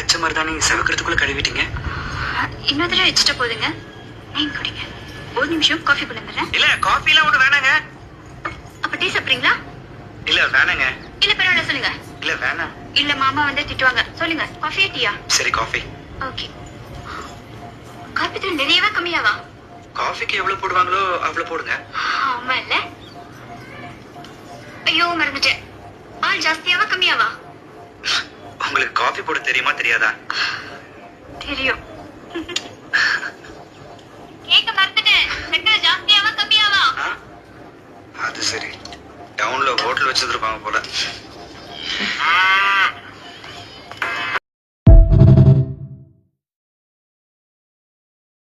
வச்ச மருதாணி செவக்கிறதுக்குள்ள கழுவிட்டீங்க. இன்னொரு தடவை வச்சுட்டா போதுங்க. நீங்க குடிங்க. ஒரு நிமிஷம் காஃபி கொண்டு வந்துடுறேன். இல்ல காஃபி எல்லாம் ஒண்ணு வேணாங்க. அப்ப டீ சாப்பிடுறீங்களா? இல்ல வேணாங்க. இல்ல பரவாயில்ல சொல்லுங்க. இல்ல வேணாம். இல்ல மாமா வந்து திட்டுவாங்க. சொல்லுங்க காஃபியா டீயா? சரி காஃபி. ஓகே. காஃபி தூள் நிறையவா கம்மியாவா? காஃபிக்கு எவ்வளவு போடுவாங்களோ அவ்வளவு போடுங்க. ஆமா இல்ல. ஐயோ மறந்துட்டேன். பால் ஜாஸ்தியாவா கம்மியாவா? உங்களுக்கு காஃபி போட தெரியுமா தெரியாதா? தெரியும். கேக்க மறந்துட்டேன். சக்கரை ஜாஸ்தியாவா கம்மியாவா? அது சரி. டவுன்ல ஹோட்டல் வச்சிருப்பாங்க போல.